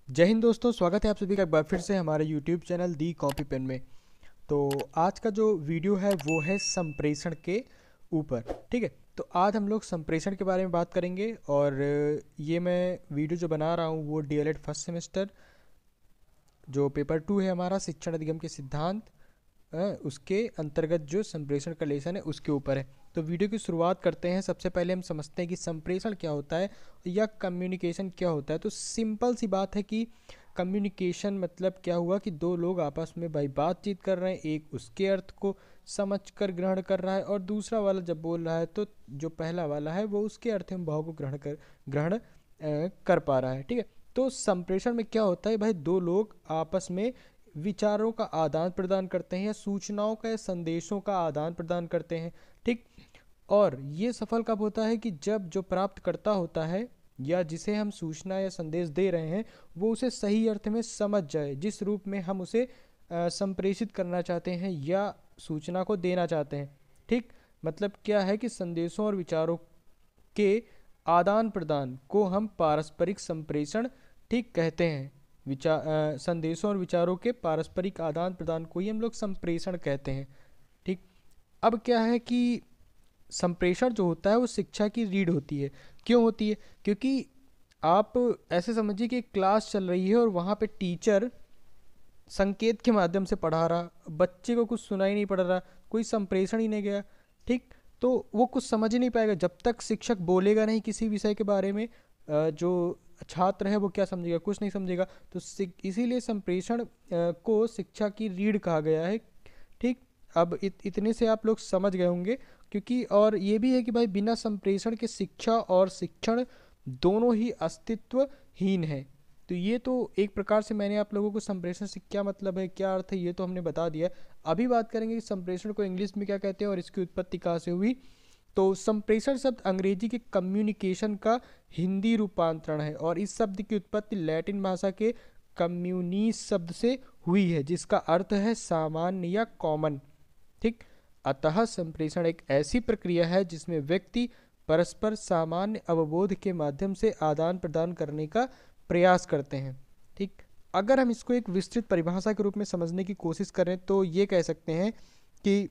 जय हिंद दोस्तों, स्वागत है आप सभी का एक बार फिर से हमारे YouTube चैनल दी कॉपी पेन में। तो आज का जो वीडियो है वो है संप्रेषण के ऊपर। ठीक है, तो आज हम लोग संप्रेषण के बारे में बात करेंगे। और ये मैं वीडियो जो बना रहा हूँ वो डीएलएड फर्स्ट सेमेस्टर जो पेपर 2 है हमारा शिक्षण अधिगम के सिद्धांत, उसके अंतर्गत जो संप्रेषण का लेसन है उसके ऊपर है। तो वीडियो की शुरुआत करते हैं। सबसे पहले हम समझते हैं कि संप्रेषण क्या होता है या कम्युनिकेशन क्या होता है। तो सिंपल सी बात है कि कम्युनिकेशन मतलब क्या हुआ कि दो लोग आपस में भाई बातचीत कर रहे हैं, एक उसके अर्थ को समझकर ग्रहण कर रहा है और दूसरा वाला जब बोल रहा है तो जो पहला वाला है वो उसके अर्थ एवं भाव को ग्रहण कर पा रहा है। ठीक है, तो संप्रेषण में क्या होता है भाई, दो लोग आपस में विचारों का आदान प्रदान करते हैं या सूचनाओं का या संदेशों का आदान प्रदान करते हैं। ठीक, और ये सफल कब होता है कि जब जो प्राप्तकर्ता होता है या जिसे हम सूचना या संदेश दे रहे हैं वो उसे सही अर्थ में समझ जाए, जिस रूप में हम उसे संप्रेषित करना चाहते हैं या सूचना को देना चाहते हैं। ठीक, मतलब क्या है कि संदेशों और विचारों के आदान प्रदान को हम पारस्परिक संप्रेषण ठीक कहते हैं। संदेशों और विचारों के पारस्परिक आदान प्रदान को ही हम लोग संप्रेषण कहते हैं। ठीक, अब क्या है कि संप्रेषण जो होता है वो शिक्षा की रीढ़ होती है। क्यों होती है? क्योंकि आप ऐसे समझिए कि एक क्लास चल रही है और वहाँ पे टीचर संकेत के माध्यम से पढ़ा रहा, बच्चे को कुछ सुनाई नहीं पड़ रहा, कोई संप्रेषण ही नहीं गया। ठीक, तो वो कुछ समझ ही नहीं पाएगा जब तक शिक्षक बोलेगा नहीं किसी विषय के बारे में। जो छात्र है वो क्या समझेगा? कुछ नहीं समझेगा। तो इसीलिए संप्रेषण को शिक्षा की रीढ़ कहा गया है। ठीक, अब इतने से आप लोग समझ गए होंगे। क्योंकि और ये भी है कि भाई बिना संप्रेषण के शिक्षा और शिक्षण दोनों ही अस्तित्वहीन है। तो ये तो एक प्रकार से मैंने आप लोगों को संप्रेषण से क्या मतलब है, क्या अर्थ है, ये तो हमने बता दिया। अभी बात करेंगे कि संप्रेषण को इंग्लिश में क्या कहते हैं और इसकी उत्पत्ति कहाँ से हुई। तो संप्रेषण शब्द अंग्रेजी के कम्युनिकेशन का हिंदी रूपांतरण है और इस शब्द की उत्पत्ति लैटिन भाषा के कम्युनिस शब्द से हुई है जिसका अर्थ है सामान्य या कॉमन। ठीक, अतः संप्रेषण एक ऐसी प्रक्रिया है जिसमें व्यक्ति परस्पर सामान्य अवबोध के माध्यम से आदान प्रदान करने का प्रयास करते हैं। ठीक, अगर हम इसको एक विस्तृत परिभाषा के रूप में समझने की कोशिश करें तो ये कह सकते हैं कि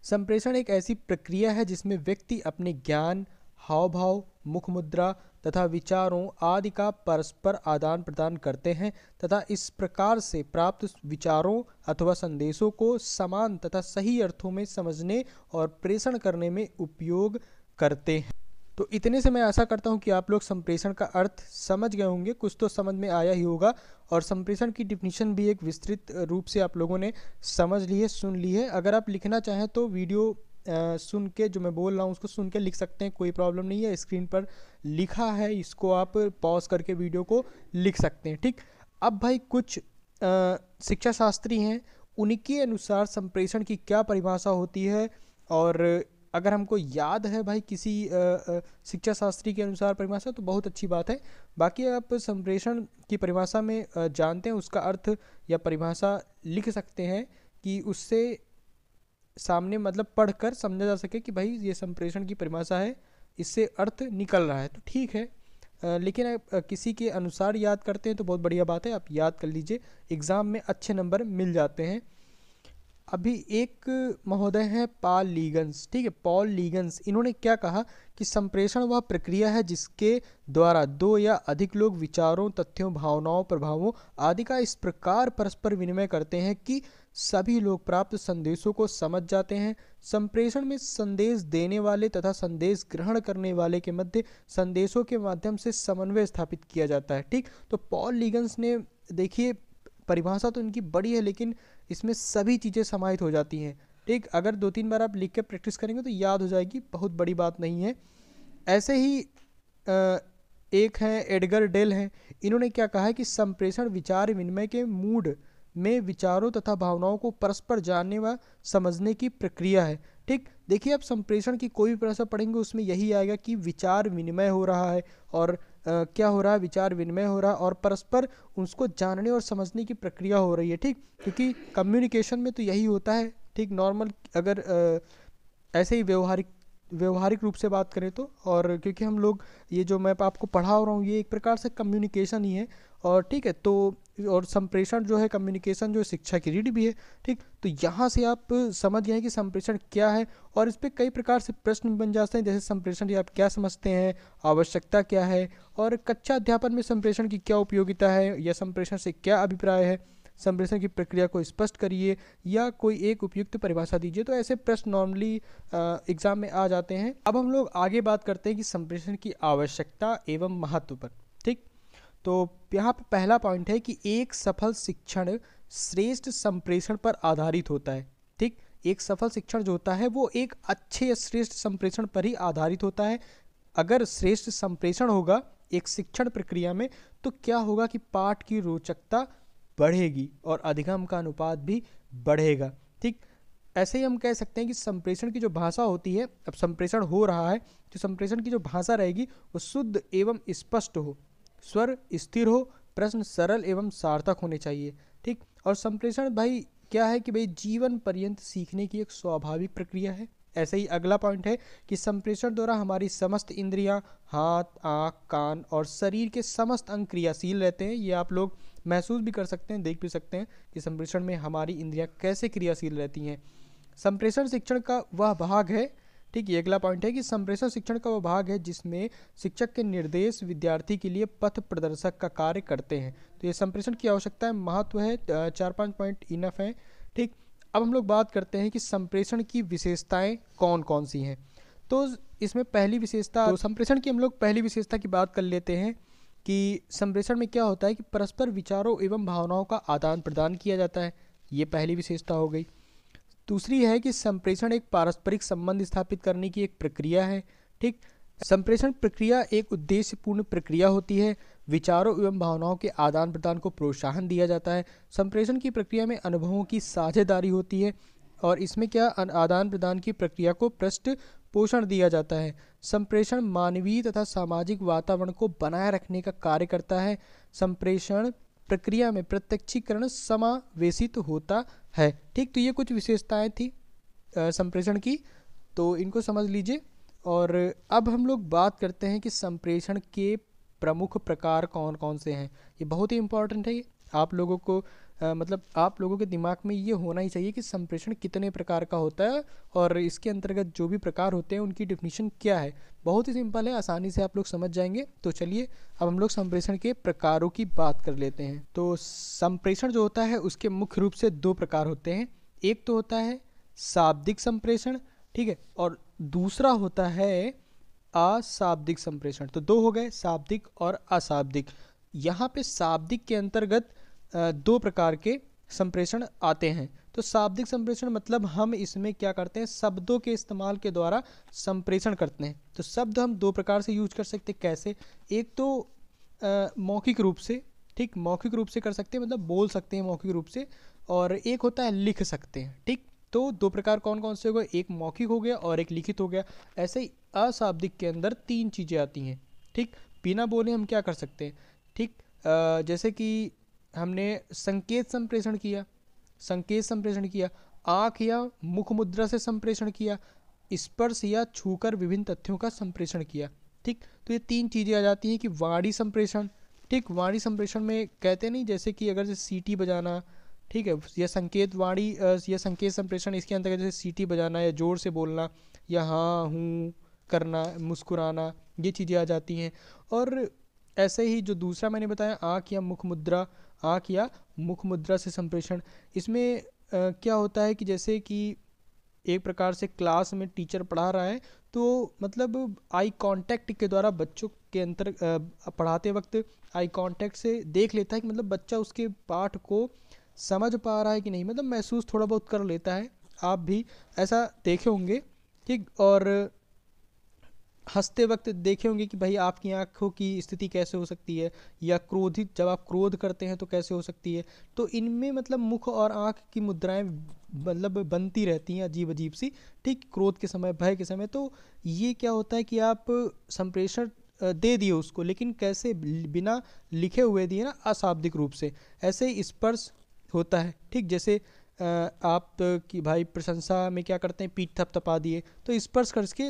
संप्रेषण एक ऐसी प्रक्रिया है जिसमें व्यक्ति अपने ज्ञान, हाव भाव, मुख मुद्रा तथा विचारों आदि का परस्पर आदान प्रदान करते हैं तथा इस प्रकार से प्राप्त विचारों अथवा संदेशों को समान तथा सही अर्थों में समझने और प्रेषण करने में उपयोग करते हैं। तो इतने से मैं आशा करता हूँ कि आप लोग संप्रेषण का अर्थ समझ गए होंगे, कुछ तो समझ में आया ही होगा। और संप्रेषण की डिफिनीशन भी एक विस्तृत रूप से आप लोगों ने समझ ली है, सुन ली है। अगर आप लिखना चाहें तो वीडियो सुन के जो मैं बोल रहा हूँ उसको सुन के लिख सकते हैं, कोई प्रॉब्लम नहीं है। स्क्रीन पर लिखा है, इसको आप पॉज करके वीडियो को लिख सकते हैं। ठीक, अब भाई कुछ शिक्षा शास्त्री हैं, उनके अनुसार संप्रेषण की क्या परिभाषा होती है। और अगर हमको याद है भाई किसी शिक्षा शास्त्री के अनुसार परिभाषा तो बहुत अच्छी बात है। बाकी आप संप्रेषण की परिभाषा में जानते हैं, उसका अर्थ या परिभाषा लिख सकते हैं कि उससे सामने मतलब पढ़कर समझा जा सके कि भाई ये संप्रेषण की परिभाषा है, इससे अर्थ निकल रहा है तो ठीक है। लेकिन आप किसी के अनुसार याद करते हैं तो बहुत बढ़िया बात है, आप याद कर लीजिए, एग्ज़ाम में अच्छे नंबर मिल जाते हैं। अभी एक महोदय हैं पॉल लीगन्स। ठीक है, पॉल लीगन्स, इन्होंने क्या कहा कि संप्रेषण वह प्रक्रिया है जिसके द्वारा दो या अधिक लोग विचारों, तथ्यों, भावनाओं, प्रभावों आदि का इस प्रकार परस्पर विनिमय करते हैं कि सभी लोग प्राप्त संदेशों को समझ जाते हैं। संप्रेषण में संदेश देने वाले तथा संदेश ग्रहण करने वाले के मध्य संदेशों के माध्यम से समन्वय स्थापित किया जाता है। ठीक, तो पॉल लीगन्स ने, देखिए परिभाषा तो इनकी बड़ी है लेकिन इसमें सभी चीज़ें समाहित हो जाती हैं। ठीक, अगर 2-3 बार आप लिख के प्रैक्टिस करेंगे तो याद हो जाएगी, बहुत बड़ी बात नहीं है। ऐसे ही एक हैं एडगर डेल हैं, इन्होंने क्या कहा है कि संप्रेषण विचार विनिमय के मूड में विचारों तथा भावनाओं को परस्पर जानने व समझने की प्रक्रिया है। ठीक, देखिए आप संप्रेषण की कोई भी परिभाषा पढ़ेंगे उसमें यही आएगा कि विचार विनिमय हो रहा है और क्या हो रहा है, विचार विनिमय हो रहा है और परस्पर उसको जानने और समझने की प्रक्रिया हो रही है। ठीक, क्योंकि कम्युनिकेशन में तो यही होता है। ठीक, नॉर्मल अगर ऐसे ही व्यवहारिक व्यवहारिक रूप से बात करें तो, और क्योंकि हम लोग ये जो मैं आपको पढ़ा रहा हूँ ये एक प्रकार से कम्युनिकेशन ही है, और ठीक है तो, और संप्रेषण जो है कम्युनिकेशन जो है शिक्षा की रीढ़ भी है। ठीक, तो यहाँ से आप समझ गए हैं कि संप्रेषण क्या है, और इस पे कई प्रकार से प्रश्न बन जाते हैं, जैसे संप्रेषण की आप क्या समझते हैं, आवश्यकता क्या है, और कक्षा अध्यापन में संप्रेषण की क्या उपयोगिता है, या संप्रेषण से क्या अभिप्राय है, संप्रेषण की प्रक्रिया को स्पष्ट करिए, या कोई एक उपयुक्त परिभाषा दीजिए। तो ऐसे प्रश्न नॉर्मली एग्जाम में आ जाते हैं। अब हम लोग आगे बात करते हैं कि संप्रेषण की आवश्यकता एवं महत्व पर। ठीक, तो यहाँ पे पहला पॉइंट है कि एक सफल शिक्षण श्रेष्ठ संप्रेषण पर आधारित होता है। ठीक, एक सफल शिक्षण जो होता है वो एक अच्छे या श्रेष्ठ संप्रेषण पर ही आधारित होता है। अगर श्रेष्ठ संप्रेषण होगा एक शिक्षण प्रक्रिया में, तो क्या होगा कि पाठ की रोचकता बढ़ेगी और अधिगम का अनुपात भी बढ़ेगा। ठीक, ऐसे ही हम कह सकते हैं कि संप्रेषण की जो भाषा होती है, अब संप्रेषण हो रहा है तो संप्रेषण की जो भाषा रहेगी वो शुद्ध एवं स्पष्ट हो, स्वर स्थिर हो, प्रश्न सरल एवं सार्थक होने चाहिए। ठीक, और संप्रेषण भाई क्या है कि भाई जीवन पर्यंत सीखने की एक स्वाभाविक प्रक्रिया है। ऐसे ही अगला पॉइंट है कि संप्रेषण द्वारा हमारी समस्त इंद्रियां, हाथ, आँख, कान और शरीर के समस्त अंग क्रियाशील रहते हैं। ये आप लोग महसूस भी कर सकते हैं, देख भी सकते हैं कि संप्रेषण में हमारी इंद्रियां कैसे क्रियाशील रहती हैं। संप्रेषण शिक्षण का वह भाग है, ठीक, ये अगला पॉइंट है कि संप्रेषण शिक्षण का वह भाग है जिसमें शिक्षक के निर्देश विद्यार्थी के लिए पथ प्रदर्शक का कार्य करते हैं। तो ये संप्रेषण की आवश्यकता है, महत्व है, 4-5 पॉइंट इनफ है। ठीक, अब हम लोग बात करते हैं कि संप्रेषण की विशेषताएं कौन कौन सी हैं। तो इसमें पहली विशेषता, तो संप्रेषण की हम लोग पहली विशेषता की बात कर लेते हैं कि संप्रेषण में क्या होता है कि परस्पर विचारों एवं भावनाओं का आदान प्रदान किया जाता है। ये पहली विशेषता हो गई। दूसरी है कि संप्रेषण एक पारस्परिक संबंध स्थापित करने की एक प्रक्रिया है। ठीक, संप्रेषण प्रक्रिया एक उद्देश्यपूर्ण प्रक्रिया होती है। विचारों एवं भावनाओं के आदान प्रदान को प्रोत्साहन दिया जाता है। संप्रेषण की प्रक्रिया में अनुभवों की साझेदारी होती है, और इसमें क्या आदान प्रदान की प्रक्रिया को पृष्ठ पोषण दिया जाता है। संप्रेषण मानवीय तथा सामाजिक वातावरण को बनाए रखने का कार्य करता है। संप्रेषण प्रक्रिया में प्रत्यक्षीकरण समावेशित होता है। ठीक, तो ये कुछ विशेषताएं थी संप्रेषण की, तो इनको समझ लीजिए। और अब हम लोग बात करते हैं कि संप्रेषण के प्रमुख प्रकार कौन कौन से हैं। ये बहुत ही इंपॉर्टेंट है, आप लोगों को मतलब आप लोगों के दिमाग में ये होना ही चाहिए कि संप्रेषण कितने प्रकार का होता है, और इसके अंतर्गत जो भी प्रकार होते हैं उनकी डेफिनेशन क्या है। बहुत ही सिंपल है, आसानी से आप लोग समझ जाएंगे। तो चलिए अब हम लोग संप्रेषण के प्रकारों की बात कर लेते हैं। तो संप्रेषण जो होता है उसके मुख्य रूप से 2 प्रकार होते हैं। एक तो होता है शाब्दिक संप्रेषण, ठीक है, और दूसरा होता है अशाब्दिक संप्रेषण। तो 2 हो गए, शाब्दिक और अशाब्दिक। यहाँ पे शाब्दिक के अंतर्गत 2 प्रकार के संप्रेषण आते हैं। तो शाब्दिक संप्रेषण मतलब हम इसमें क्या करते हैं, शब्दों के इस्तेमाल के द्वारा संप्रेषण करते हैं। तो शब्द हम 2 प्रकार से यूज कर सकते हैं। कैसे, एक तो मौखिक रूप से, ठीक, मौखिक रूप से कर सकते हैं, मतलब बोल सकते हैं मौखिक रूप से, और एक होता है लिख सकते हैं। ठीक, तो 2 प्रकार कौन कौन से हो गए, एक मौखिक हो गया और एक लिखित हो गया। ऐसे ही अशाब्दिक के अंदर 3 चीज़ें आती हैं। ठीक, बिना बोले हम क्या कर सकते हैं। ठीक, जैसे कि हमने संकेत संप्रेषण किया, संकेत संप्रेषण किया, आँख या मुख मुद्रा से संप्रेषण किया, स्पर्श या छूकर विभिन्न तथ्यों का संप्रेषण किया। ठीक, तो ये 3 चीज़ें आ जाती हैं कि वाणी संप्रेषण। ठीक, वाणी संप्रेषण में कहते नहीं, जैसे कि अगर जैसे सीटी बजाना, ठीक है, या संकेत वाणी या संकेत संप्रेषण, इसके अंतर्गत जैसे सीटी बजाना या जोर से बोलना या हाँ हूँ करना, मुस्कुराना, ये चीज़ें आ जाती हैं। और ऐसे ही जो दूसरा मैंने बताया आँख या मुख मुद्रा, आँख या मुख मुद्रा से संप्रेषण, इसमें क्या होता है कि जैसे कि एक प्रकार से क्लास में टीचर पढ़ा रहा है, तो मतलब आई कांटेक्ट के द्वारा बच्चों के अंतर पढ़ाते वक्त आई कांटेक्ट से देख लेता है कि मतलब बच्चा उसके पाठ को समझ पा रहा है कि नहीं, मतलब महसूस थोड़ा बहुत कर लेता है। आप भी ऐसा देखे होंगे। ठीक, और हंसते वक्त देखे होंगे कि भाई आपकी आंखों की स्थिति कैसे हो सकती है, या क्रोधित जब आप क्रोध करते हैं तो कैसे हो सकती है। तो इनमें मतलब मुख और आंख की मुद्राएं मतलब बनती रहती हैं अजीब अजीब सी। ठीक, क्रोध के समय, भय के समय। तो ये क्या होता है कि आप संप्रेषण दे दिए उसको, लेकिन कैसे, बिना लिखे हुए दिए ना, अशाब्दिक रूप से। ऐसे ही स्पर्श होता है। ठीक, जैसे आप कि भाई प्रशंसा में क्या करते हैं, पीठ थपथपा दिए, तो स्पर्श करके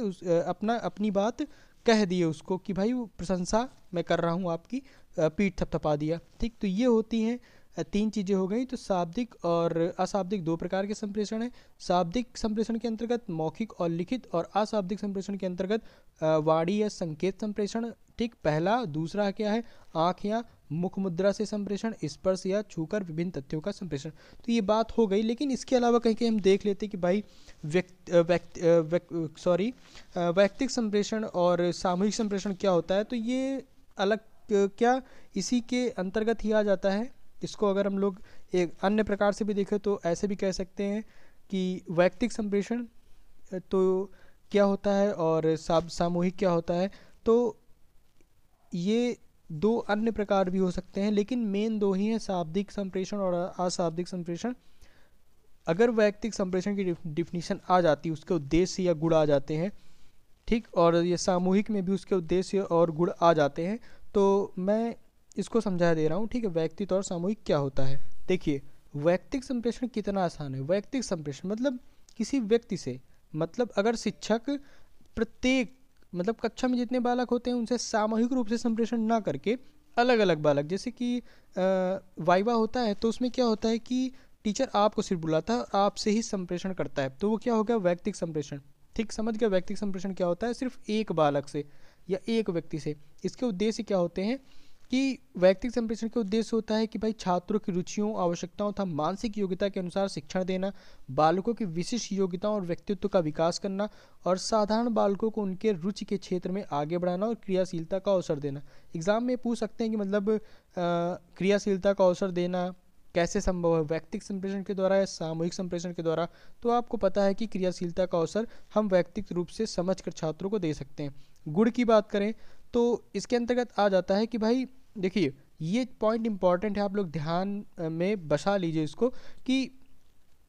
अपनी बात कह दिए उसको कि भाई वो प्रशंसा मैं कर रहा हूँ आपकी, पीठ थपथपा दिया। ठीक, तो ये होती हैं तीन चीज़ें हो गई। तो शाब्दिक और अशाब्दिक दो प्रकार के संप्रेषण हैं। शाब्दिक संप्रेषण के अंतर्गत मौखिक और लिखित, और अशाब्दिक संप्रेषण के अंतर्गत वाणी या संकेत संप्रेषण। ठीक, पहला। दूसरा क्या है, आँख या मुख मुद्रा से संप्रेषण, स्पर्श या छूकर विभिन्न तथ्यों का संप्रेषण। तो ये बात हो गई, लेकिन इसके अलावा कहीं कहीं हम देख लेते कि भाई वैयक्तिक संप्रेषण और सामूहिक संप्रेषण क्या होता है। तो ये अलग क्या इसी के अंतर्गत ही आ जाता है। इसको अगर हम लोग एक अन्य प्रकार से भी देखें तो ऐसे भी कह सकते हैं कि वैयक्तिक संप्रेषण तो क्या होता है और सामूहिक क्या होता है। तो ये दो अन्य प्रकार भी हो सकते हैं, लेकिन मेन दो ही हैं, शाब्दिक संप्रेषण और अशाब्दिक संप्रेषण। अगर वैयक्तिक संप्रेषण की डिफिनीशन आ जाती है, उसके उद्देश्य या गुण आ जाते हैं, ठीक, और ये सामूहिक में भी उसके उद्देश्य और गुण आ जाते हैं, तो मैं इसको समझा दे रहा हूँ। ठीक है, वैयक्तिक और सामूहिक क्या होता है। देखिए, वैयक्तिक संप्रेषण कितना आसान है। वैयक्तिक संप्रेषण मतलब किसी व्यक्ति से, मतलब अगर शिक्षक प्रत्येक, मतलब कक्षा में जितने बालक होते हैं उनसे सामूहिक रूप से संप्रेषण ना करके अलग अलग बालक, जैसे कि वाइवा होता है, तो उसमें क्या होता है कि टीचर आपको सिर्फ बुलाता है, आपसे ही संप्रेषण करता है, तो वो क्या हो गया, वैयक्तिक संप्रेषण। ठीक, समझ गया। वैयक्तिक संप्रेषण क्या होता है, सिर्फ एक बालक से या एक व्यक्ति से। इसके उद्देश्य क्या होते हैं कि वैयक्तिक संप्रेषण के उद्देश्य होता है कि भाई छात्रों की रुचियों, आवश्यकताओं तथा मानसिक योग्यता के अनुसार शिक्षण देना, बालकों की विशिष्ट योग्यताओं और व्यक्तित्व का विकास करना, और साधारण बालकों को उनके रुचि के क्षेत्र में आगे बढ़ाना और क्रियाशीलता का अवसर देना। एग्जाम में पूछ सकते हैं कि मतलब क्रियाशीलता का अवसर देना कैसे संभव है, वैयक्तिक संप्रेषण के द्वारा या सामूहिक संप्रेषण के द्वारा। तो आपको पता है कि क्रियाशीलता का अवसर हम वैयक्तिक रूप से समझकर छात्रों को दे सकते हैं। गुण की बात करें तो इसके अंतर्गत आ जाता है कि भाई देखिए, ये पॉइंट इंपॉर्टेंट है, आप लोग ध्यान में बसा लीजिए इसको, कि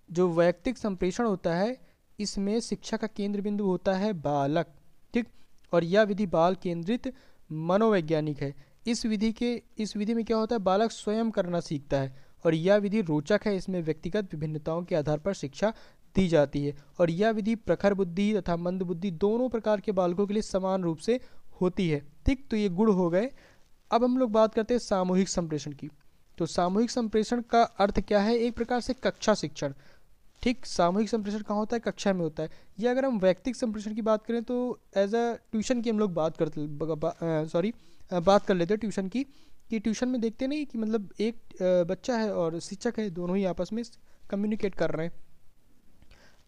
जो वैयक्तिक संप्रेषण होता है इसमें शिक्षा का केंद्र बिंदु होता है बालक। ठीक, और यह विधि बाल केंद्रित मनोवैज्ञानिक है। इस विधि में क्या होता है, बालक स्वयं करना सीखता है, और यह विधि रोचक है। इसमें व्यक्तिगत विभिन्नताओं के आधार पर शिक्षा दी जाती है, और यह विधि प्रखर बुद्धि तथा मंद बुद्धि दोनों प्रकार के बालकों के लिए समान रूप से होती है। ठीक, तो ये गुण हो गए। अब हम लोग बात करते हैं सामूहिक संप्रेषण की। तो सामूहिक संप्रेषण का अर्थ क्या है, एक प्रकार से कक्षा शिक्षण। ठीक, सामूहिक संप्रेषण कहाँ होता है, कक्षा में होता है। या अगर हम वैयक्तिक संप्रेषण की बात करें तो एज अ ट्यूशन की हम लोग बात कर लेते हैं ट्यूशन की, कि ट्यूशन में देखते नहीं कि मतलब एक बच्चा है और शिक्षक है, दोनों ही आपस में कम्युनिकेट कर रहे हैं।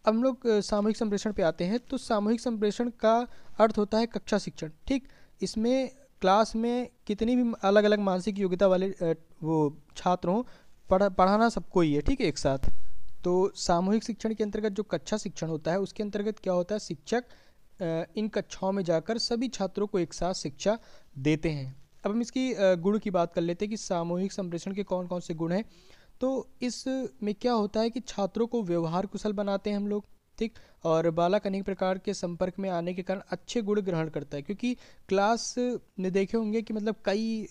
अब हम लोग सामूहिक संप्रेषण पे आते हैं। तो सामूहिक संप्रेषण का अर्थ होता है कक्षा शिक्षण। ठीक, इसमें क्लास में कितनी भी अलग अलग मानसिक योग्यता वाले वो छात्र हों, पढ़ाना सबको ही है, ठीक है, एक साथ। तो सामूहिक शिक्षण के अंतर्गत जो कक्षा शिक्षण होता है उसके अंतर्गत क्या होता है, शिक्षक इन कक्षाओं में जाकर सभी छात्रों को एक साथ शिक्षा देते हैं। अब हम इसकी गुण की बात कर लेते हैं कि सामूहिक संप्रेषण के कौन कौन से गुण हैं। तो इसमें क्या होता है कि छात्रों को व्यवहार कुशल बनाते हैं हम लोग। ठीक, और बालक अनेक प्रकार के संपर्क में आने के कारण अच्छे गुण ग्रहण करता है, क्योंकि क्लास में देखे होंगे कि मतलब कई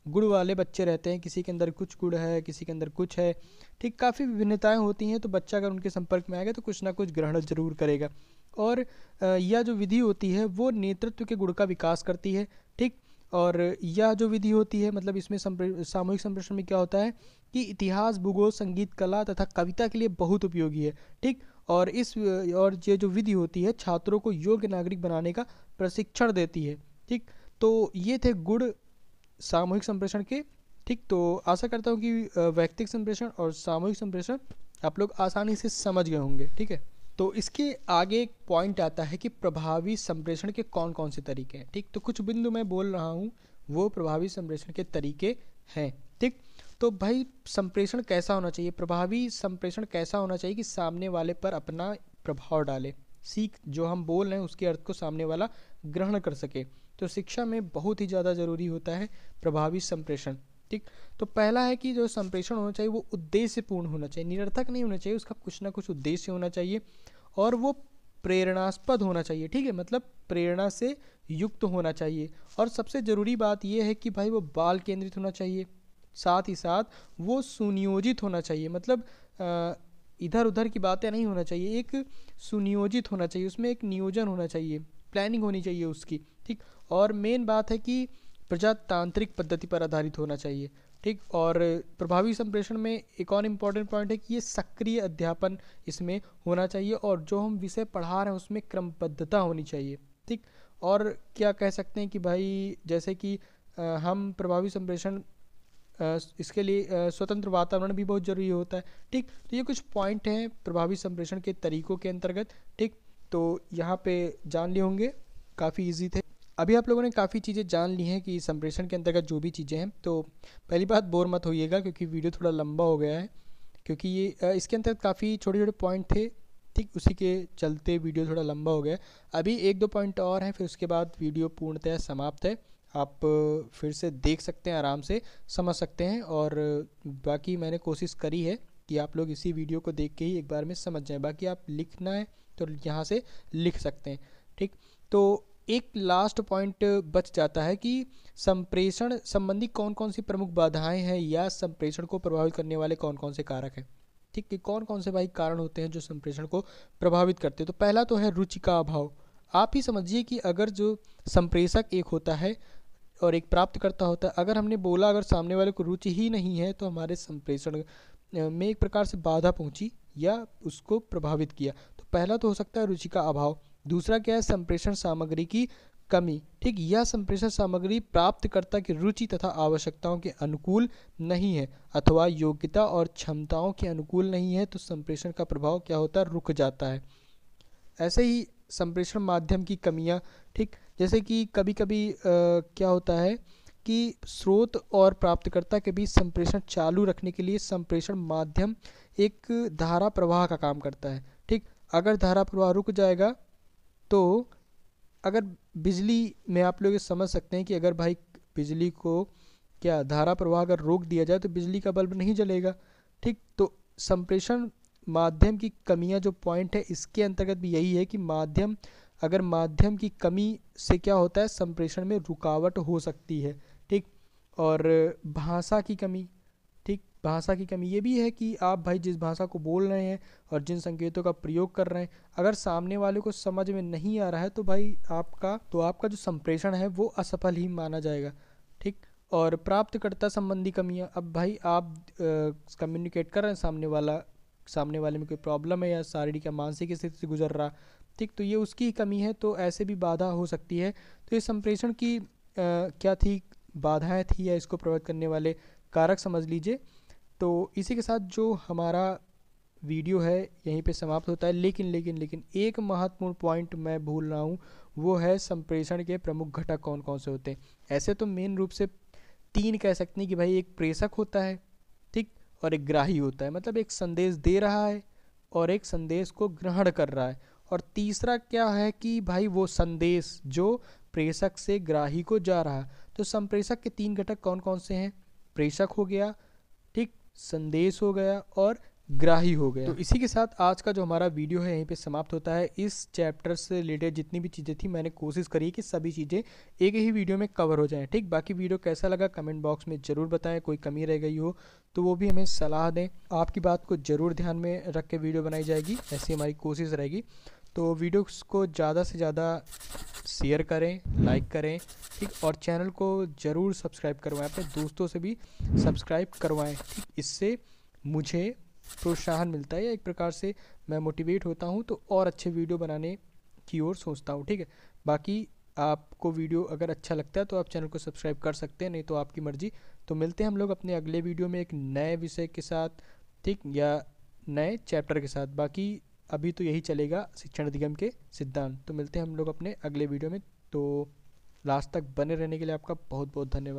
गुण वाले बच्चे रहते हैं, किसी के अंदर कुछ गुण है, किसी के अंदर कुछ है। ठीक, काफ़ी विभिन्नताएं होती हैं, तो बच्चा अगर उनके संपर्क में आएगा तो कुछ ना कुछ ग्रहण जरूर करेगा। और यह जो विधि होती है वो नेतृत्व के गुण का विकास करती है। ठीक, और यह जो विधि होती है मतलब इसमें सामूहिक संप्रेषण में क्या होता है कि इतिहास, भूगोल, संगीत, कला तथा कविता के लिए बहुत उपयोगी है। ठीक, और ये जो विधि होती है छात्रों को योग्य नागरिक बनाने का प्रशिक्षण देती है। ठीक, तो ये थे गुण सामूहिक संप्रेषण के। ठीक, तो आशा करता हूँ कि वैयक्तिक संप्रेषण और सामूहिक संप्रेषण आप लोग आसानी से समझ गए होंगे। ठीक है, तो इसके आगे एक पॉइंट आता है कि प्रभावी संप्रेषण के कौन कौन से तरीके हैं। ठीक, तो कुछ बिंदु मैं बोल रहा हूँ वो प्रभावी संप्रेषण के तरीके हैं। ठीक, तो भाई संप्रेषण कैसा होना चाहिए, प्रभावी संप्रेषण कैसा होना चाहिए कि सामने वाले पर अपना प्रभाव डाले, जो हम बोल रहे हैं उसके अर्थ को सामने वाला ग्रहण कर सके। तो शिक्षा में बहुत ही ज़्यादा जरूरी होता है प्रभावी संप्रेषण। ठीक, तो पहला है कि जो संप्रेषण होना चाहिए वो उद्देश्यपूर्ण होना चाहिए, निरर्थक नहीं होना चाहिए, उसका कुछ ना कुछ उद्देश्य होना चाहिए, और वो प्रेरणास्पद होना चाहिए। ठीक है, मतलब प्रेरणा से युक्त होना चाहिए। और सबसे ज़रूरी बात यह है कि भाई वो बाल केंद्रित होना चाहिए, साथ ही साथ वो सुनियोजित होना चाहिए। मतलब इधर उधर की बातें नहीं होना चाहिए, एक सुनियोजित होना चाहिए, उसमें एक नियोजन होना चाहिए, प्लानिंग होनी चाहिए उसकी, ठीक। और मेन बात है कि प्रजातांत्रिक पद्धति पर आधारित होना चाहिए, ठीक। और प्रभावी संप्रेषण में एक और इम्पॉर्टेंट पॉइंट है कि ये सक्रिय अध्यापन इसमें होना चाहिए, और जो हम विषय पढ़ा रहे हैं उसमें क्रमबद्धता होनी चाहिए, ठीक। और क्या कह सकते हैं कि भाई जैसे कि हम प्रभावी संप्रेषण इसके लिए स्वतंत्र वातावरण भी बहुत ज़रूरी होता है, ठीक। तो ये कुछ पॉइंट हैं प्रभावी संप्रेषण के तरीकों के अंतर्गत, ठीक। तो यहाँ पे जान लिए होंगे, काफ़ी इजी थे। अभी आप लोगों ने काफ़ी चीज़ें जान ली हैं कि संप्रेषण के अंतर्गत जो भी चीज़ें हैं। तो पहली बात, बोर मत होइएगा क्योंकि वीडियो थोड़ा लंबा हो गया है, क्योंकि ये इसके अंतर्गत काफ़ी छोटे छोटे पॉइंट थे, ठीक। उसी के चलते वीडियो थोड़ा लंबा हो गया। अभी एक दो पॉइंट और हैं, फिर उसके बाद वीडियो पूर्णतः समाप्त है। आप फिर से देख सकते हैं, आराम से समझ सकते हैं, और बाकी मैंने कोशिश करी है कि आप लोग इसी वीडियो को देख के ही एक बार में समझ जाएं। बाकी आप लिखना है तो यहाँ से लिख सकते हैं, ठीक। तो एक लास्ट पॉइंट बच जाता है कि संप्रेषण संबंधी कौन कौन सी प्रमुख बाधाएं हैं, या संप्रेषण को प्रभावित करने वाले कौन कौन से कारक हैं, ठीक। कि कौन कौन से भाई कारण होते हैं जो संप्रेषण को प्रभावित करते हैं। तो पहला तो है रुचि का अभाव। आप ही समझिए कि अगर जो संप्रेषक एक होता है और एक प्राप्तकर्ता होता है, अगर हमने बोला अगर सामने वाले को रुचि ही नहीं है तो हमारे संप्रेषण में एक प्रकार से बाधा पहुंची या उसको प्रभावित किया। तो पहला तो हो सकता है रुचि का अभाव। दूसरा क्या है, संप्रेषण सामग्री की कमी, ठीक। यह संप्रेषण सामग्री प्राप्तकर्ता की रुचि तथा आवश्यकताओं के अनुकूल नहीं है अथवा योग्यता और क्षमताओं के अनुकूल नहीं है, तो संप्रेषण का प्रभाव क्या होता है, रुक जाता है। ऐसे ही संप्रेषण माध्यम की कमियां, ठीक। जैसे कि कभी कभी क्या होता है कि स्रोत और प्राप्तकर्ता के बीच संप्रेषण चालू रखने के लिए संप्रेषण माध्यम एक धारा प्रवाह का काम करता है, ठीक। अगर धारा प्रवाह रुक जाएगा तो अगर बिजली में आप लोग ये समझ सकते हैं कि अगर भाई बिजली को क्या धारा प्रवाह अगर रोक दिया जाए तो बिजली का बल्ब नहीं जलेगा, ठीक। तो संप्रेषण माध्यम की कमियां जो पॉइंट है इसके अंतर्गत भी यही है कि माध्यम की कमी से क्या होता है, संप्रेषण में रुकावट हो सकती है, ठीक। और भाषा की कमी, ठीक। भाषा की कमी ये भी है कि आप भाई जिस भाषा को बोल रहे हैं और जिन संकेतों का प्रयोग कर रहे हैं, अगर सामने वाले को समझ में नहीं आ रहा है तो भाई आपका जो संप्रेषण है वो असफल ही माना जाएगा, ठीक। और प्राप्तकर्ता संबंधी कमियां, अब भाई आप कम्युनिकेट कर रहे हैं, सामने वाले में कोई प्रॉब्लम है या शारीरिक या मानसिक स्थिति से गुजर रहा, ठीक। तो ये उसकी ही कमी है, तो ऐसे भी बाधा हो सकती है। तो ये संप्रेषण की क्या थी, बाधाएं थी, या इसको प्रभावित करने वाले कारक समझ लीजिए। तो इसी के साथ जो हमारा वीडियो है यहीं पे समाप्त होता है। लेकिन एक महत्वपूर्ण पॉइंट मैं भूल रहा हूँ, वो है संप्रेषण के प्रमुख घटक कौन कौन से होते हैं। ऐसे तो मेन रूप से 3 कह सकते हैं कि भाई एक प्रेषक होता है, ठीक। और एक ग्राही होता है, मतलब एक संदेश दे रहा है और एक संदेश को ग्रहण कर रहा है। और तीसरा क्या है कि भाई वो संदेश जो प्रेषक से ग्राही को जा रहा है। तो संप्रेषक के 3 घटक कौन कौन से हैं, प्रेषक हो गया, ठीक, संदेश हो गया और ग्राही हो गया। तो इसी के साथ आज का जो हमारा वीडियो है यहीं पे समाप्त होता है। इस चैप्टर से रिलेटेड जितनी भी चीज़ें थी मैंने कोशिश करी कि सभी चीज़ें एक ही वीडियो में कवर हो जाएं, ठीक। बाकी वीडियो कैसा लगा कमेंट बॉक्स में ज़रूर बताएं, कोई कमी रह गई हो तो वो भी हमें सलाह दें। आपकी बात को ज़रूर ध्यान में रख के वीडियो बनाई जाएगी, ऐसी हमारी कोशिश रहेगी। तो वीडियो को ज़्यादा से ज़्यादा शेयर करें, लाइक करें, ठीक। और चैनल को ज़रूर सब्सक्राइब करवाएं, अपने दोस्तों से भी सब्सक्राइब करवाएं, ठीक। इससे मुझे प्रोत्साहन मिलता है, या एक प्रकार से मैं मोटिवेट होता हूं तो और अच्छे वीडियो बनाने की ओर सोचता हूं, ठीक है। बाकी आपको वीडियो अगर अच्छा लगता है तो आप चैनल को सब्सक्राइब कर सकते हैं, नहीं तो आपकी मर्जी। तो मिलते हैं हम लोग अपने अगले वीडियो में एक नए विषय के साथ, ठीक, या नए चैप्टर के साथ। बाकी अभी तो यही चलेगा, शिक्षण अधिगम के सिद्धांत। तो मिलते हैं हम लोग अपने अगले वीडियो में। तो लास्ट तक बने रहने के लिए आपका बहुत बहुत धन्यवाद।